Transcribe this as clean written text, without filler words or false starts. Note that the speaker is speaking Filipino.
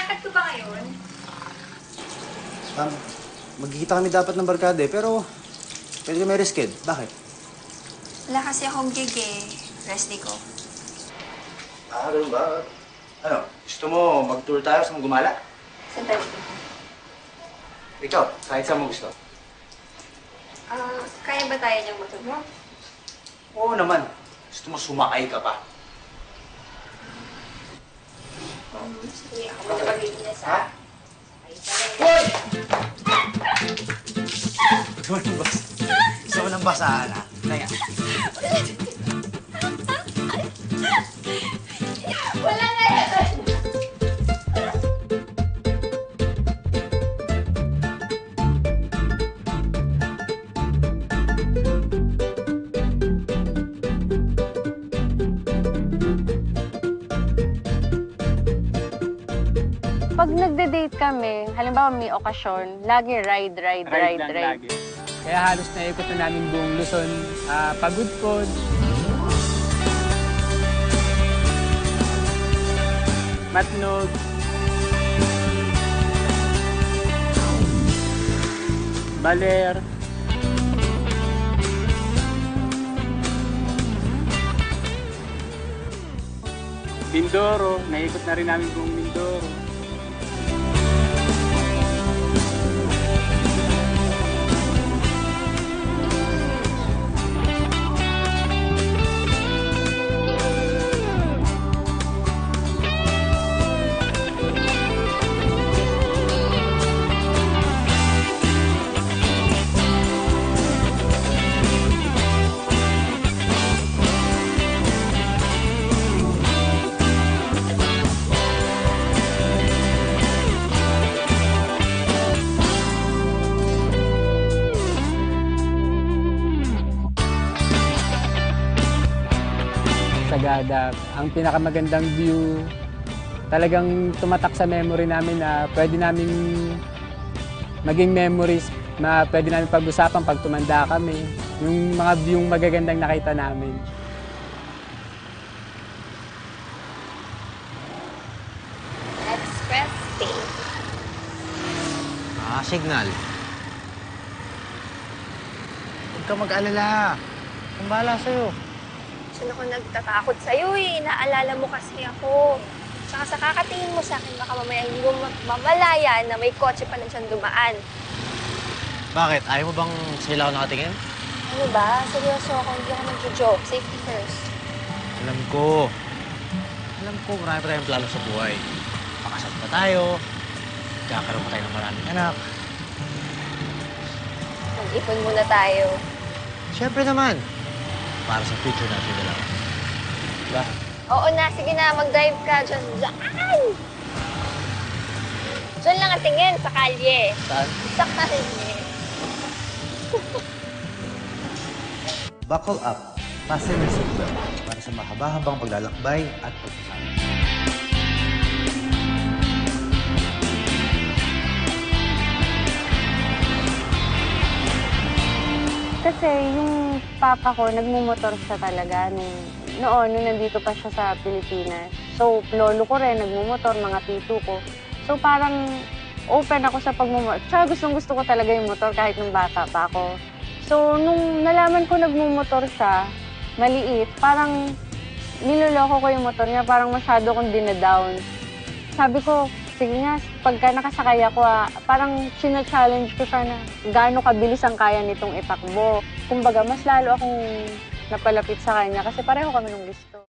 Lakad ko ba ngayon? Magkikita kami dapat ng barkada eh, pero pwede ka may risked. Bakit? Wala kasi akong gig eh. Rest day ko. Ganun ba? Ano, gusto mo mag-tour tayo sa gumala? Saan tayo dito? Ikaw, kahit saan mo gusto. Kaya ba tayo niyang motor mo? Oo naman. Gusto mo sumakay ka pa. Sige, ako muna mag-iinas ha? Hoy! Gusto mo ng basahan ha? Kaya. Wala na yan! Pag nagde-date kami, halimbawa may okasyon, lagi ride. Lagi. Kaya halos naikot na namin buong Luzon. Pagudpod. Matnog. Baler. Mindoro. Naikot na rin namin buong Mindoro. Sagada. Ang pinakamagandang view, talagang tumatak sa memory namin na pwede namin maging memories na pwede namin pag-usapan pag tumanda kami. Yung mga view magagandang nakita namin. Express pay. Signal. Huwag ka mag-alala. Ang bahala sa'yo. Saan ako nagtatakot sa'yo eh. Naalala mo kasi ako. Tsaka sa kakatingin mo sa akin, baka mamaya hindi mo mamalaya na may kotse pa na dyan dumaan. Bakit? Ayaw mo bang sila ako nakatingin? Ano ba? Seryoso ako, hindi ako nag-joke. Safety first. Alam ko. Marami pa tayong plano sa buhay. Pakasal pa tayo. Kakaroon pa tayo ng maraming anak. Mag-ipon muna tayo. Siyempre naman. Para sa future natin dalawa. Diba? Oo na, sige na, mag-drive ka dyan. Diyan lang ang tingin, sa kalye. Saan? Sa kalye. Buckle up. Fasten your seatbelt para sa mahaba-habang paglalakbay at pagsasama. Kasi yung papa ko, nagmumotor siya talaga nung nandito pa siya sa Pilipinas. So, lolo ko rin, nagmumotor, mga tito ko. So, parang open ako sa pagmumotor. Tsaka gustong-gusto ko talaga yung motor kahit nung bata pa ako. So, nung nalaman ko nagmumotor siya, maliit, parang niloloko ko yung motor niya, parang masyado kong dinadown. Sabi ko, sige nga, pagka nakasakay ako, parang challenge ko siya na gaano kabilis ang kaya nitong itakbo. Kumbaga, mas lalo akong napalapit sa kanya kasi pareho kami nung gusto.